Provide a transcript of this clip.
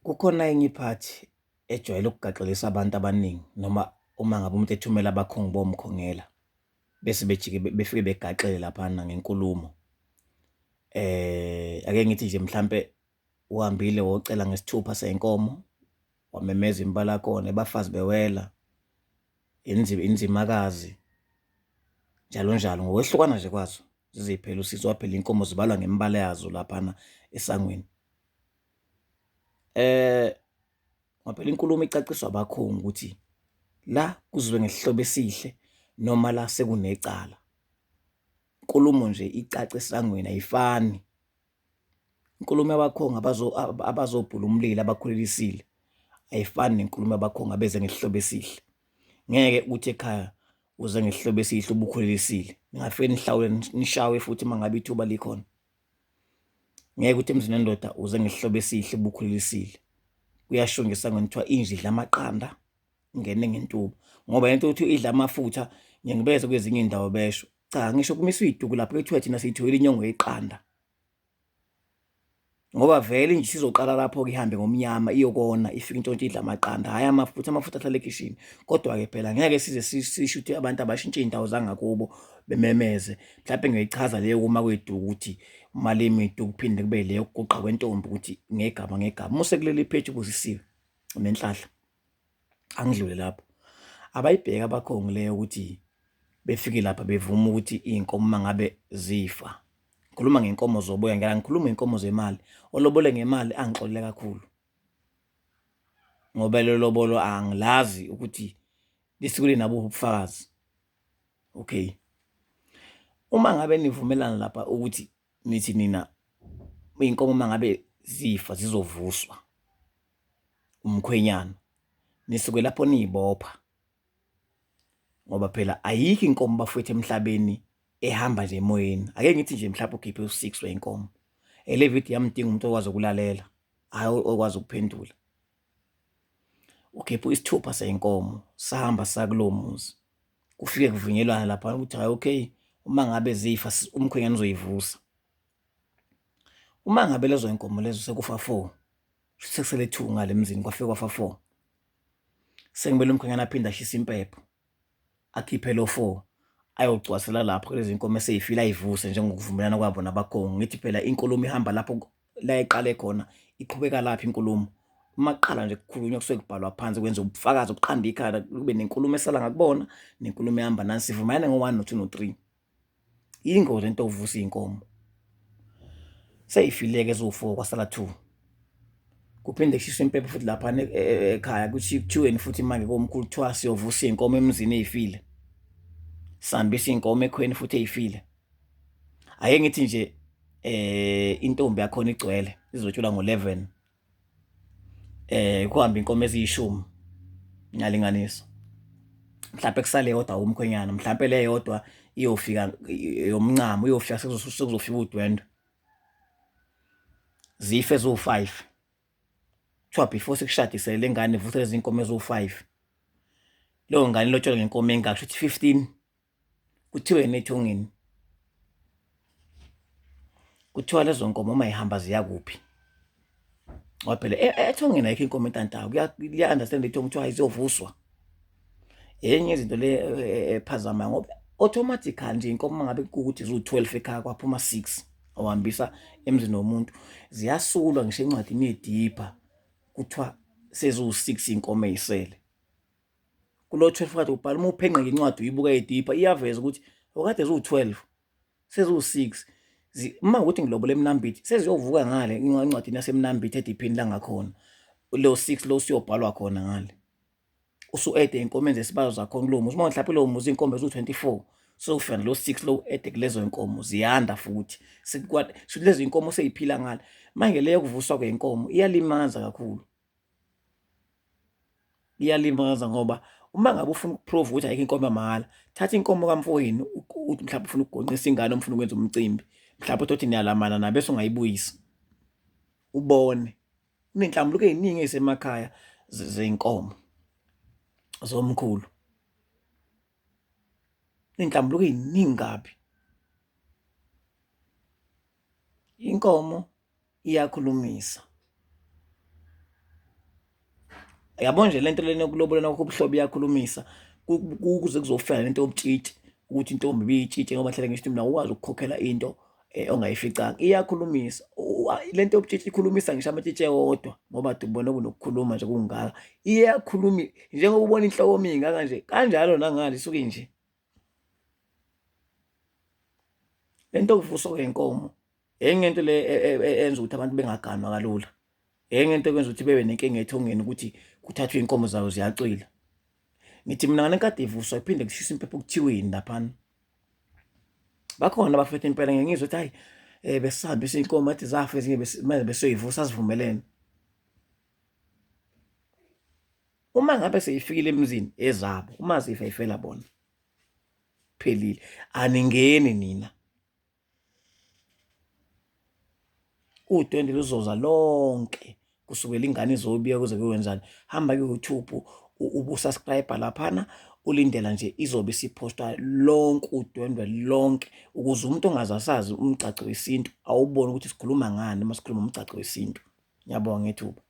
Kukhona enye iphathi ejwayele ukugaxelisa abantu abaningi noma uma ngabe umuntu ethumela abakhongi bomkhongela bese bejike befike begaxele laphana ngenkulumo. Ake ngithi nje mhlampe uhambile wocela ngesithupha senkomo, wamemeza imbalakona, abafazi bewela, inzimakazi, njalo njalo, ngokwehlukana nje kwazo ziziphela usizo ngoba phela iy'nkomo zibalwa ngembala yazo laphana esangweni. Ngoba phela inkulumo icaciswa abakhongi ukuthi la kuziwe ngesihlobo esihle noma la sekunecala. Inkulumo nje icace esangweni ayifani. Inkulumo yabakhongi abazobhula umlilo abakhulelisile ayifani nenkulumo yabakhongi abeze ngesihlobo esihle. Ngeke uthi ekhaya uze ngesihlobo esihle ubukhulelisile, ningafike nihlawule nishawe futhi uma ngabe ithuba likhona. Ngeke uthi emzini wendoda uze ngesihlobo esihle ubukhulelisile. Kuyasho ngesangweni kuthiwa inja idla amaqanda ingene ngentuba, ngoba lento ukuthi idla amafutha ngiyangibeze kwezinye iy'ndawo besho cha, ngisho kumiswe iy'duku lapho kuthiwa thina siyitholile inyongo yeqanda, ngoba vele inja isizoqala lapho-ke ihambe ngomnyama iyokona ifike intshontshe idla amaqanda, hhayi amafutha. Amafutha ahlala ekhishini. Kodwa-ke phela ngeke size sisho ukuthi abantu abashintshe iy'ndawo zangakubo bememeze. Mhlawumbe ngiyoyichaza leyo kuma kweduku ukuthi uma limi iduku kuphinde kube leyo yokuguqa kwentombi ukuthi ngegama ngegama. Muse kuleli page ubuzisiwe nenhlahla, angidlule lapho. Abayibheke abakhongi leyo ukuthi befike lapha bevuma ukuthi iy'nkomo uma ngabe zifa. Ngikhuluma ngey'nkomo zoboya, ngikhuluma ngey'nkomo zemali. Olobole ngemali angixolele kakhulu, ngoba lelo lobolo angilazi ukuthi lisuke nabuphi ubufakazi. Okay, uma ngabe nivumelana lapha ukuthi nithi nina iy'nkomo uma ngabe zifa zizovuswa umkhwenyana, nisuke lapho niyibopha, ngoba phela ayikho inkomo bafowethu emhlabeni ehamba nje emoyeni. Ake ngithi nje mhlawumbe ukhiphe u-6 wey'nkomo, le video yamdinga umuntu okwazi ukulalela, hhayi okwazi ukuphendula. Ukhiphe isithupha sey'nkomo, sahamba sakulowo muzi, kufike kuvunyelwana laphana ukuthi hhayi okay, uma ngabe zifa umkhwenyana uzoyivusa. Uma ngabe lezo y'nkomo lezo sekufa 4, sekusele 2 ngale emzini, kwafika kwafa 4, sekumele umkhwenyana aphinde ashise impepho akhiphe lo 4 ayogcwasela lapho lezi nkomo esey'file ayivuse njengokuvumelana kwabo nabakhongi. Ngithi phela inkulumo ihamba lapho la iqale khona, iqhubeka lapho inkulumo. Uma kuqala nje kukhulunywa kusuke kubhalwa phansi kwenza ubufakazi obuqanda ikhanda, kube nenkulumo esala ngakubona nenkulumo ehamba nani, sivumelane ngo-1 no-2 no-3. Yingozi into yokuvusa iy'nkomo. Sey'file-ke eziwu-4 kwasala 2, kuphinde kushiswe impepho futhi laphana ekhaya kuthiweni futhi manje komkhulu kuthiwa siyovusa iy'nkomo emzini ey'file, sihambise iy'nkomo ekhweni futhi ey'file. Ake ngithi nje intombi yakhona igcwele izotshula ngo-11, kuhambe iy'nkomo eziyi-10 ngiyalinganisa, mhlawumbe kusale yodwa umkhwenyana, mhlawumbe le yodwa iyofika yomncamo, iyofika sekuzofika udwendwe, zife eziwu-5. Kuthiwa before sekushadisele le ngane ivuthe lezi nkomo eziwu-5, leyo ngane ilotsholwe ngenkomo engaka, kusho ukuthi 15. Kuthiwe nethongeni, kuthiwa lezo nkomo uma yihamba ziya kuphi, ngoba phela ethongeni ayikho inkomo entantayo, kuya-understand ithonga kuthiwa ziyovuswa. Enye izinto le ephazamayo ngoba automatically nje inkomo uma ngabe kuwukuthi ziwu-12 ekhaya kwaphuma 6 awuhambisa emzini womuntu, ziyasulwa ngisho encwadini yedibha kuthiwa seziwu-6 iy'nkomo ey'sele. Kulo 12 kade ubhala, uma uphenqa ngencwadi uyibuka edibha iyaveza ukuthi okade ziwu-12 seziwu-6. Uma ukuthi ngilobole eMnambithi seziyovuka ngale encwadini yaseMnambithi ediphini langakhona, lo 6 lo usuyobhalwa khona ngale. Usu-ede iy'nkomo enze isibalo zakhona kulowo muzi. Uma mhlawumbe lowo muzi iy'nkomo eziwu-24, sokufika lo 6 lo ede kulezo y'nkomo ziyanda futhi. Shuthi lezi y'nkomo sey'phila ngale. Manje le yokuvuswa kwey'nkomo iyalimaza kakhulu, iyalimaza ngoba uma ngabe ufuna ukuprova ukuthi ayikho inkomo yamahhala, thatha inkomo kamfowenu uthi mhlawumbe ufuna ukugonqisa ingane, ufuna ukwenza umcimbi, mhlawumbe uthi niyalamana nayo bese ungayibuyisa ubone. Kuney'nhlambuluko ey'ningi ey'semakhaya zey'nkomo zomkhulu, iy'nhlambuluko ey'ningi kabi. Inkomo iyakhulumisa, Yabo nje lento lena yokulobolana kobuhlobo iyakhulumisa kuze kuzofika lento yobutshitshi ukuthi intombi ibiyitshitshi ngoba hlala ngisho mina ukwazi ukukhokhela into ongayificanga iyakhulumisa lento yobutshitshi ikhulumisa ngisho amatshitshi wodwa ngoba ubona kunokukhuluma nje kungaka iyakhuluma njengoba ubona inhloko mingaka nje kanjalo nangale isuke nje lento kuvuswa kwenkomo enye into le enza ukuthi abantu bengaganwa kalula enye into ekwenza ukuthi bebe nenkinga ethongeni ukuthi kuthathwe inkomo zawo ziyacwila ngithi mina ngenkathi ivuswa iphinde kushisa impepho kuthiweni laphana bakhona abafethu impela ngiyangizwa ukuthi hayi besihambisa inkomo ethi zafa ezinye manje besoyivusa sivumelene uma ngabe seyifikile emzini ezabo uma zifa ifela bona phelile aningeni nina udwendwe luzoza lonke kusukela ingane izobiya kuze kuwenzani hamba ku-YouTube ubusubscribe laphana ulindela nje izobe siposta lonke udwendwe lonke ukuze umuntu ongazasazi umcaco wesintu awubone ukuthi sikhuluma ngani uma sikhuluma umcaco wesintu. Ngiyabonga ngethuba.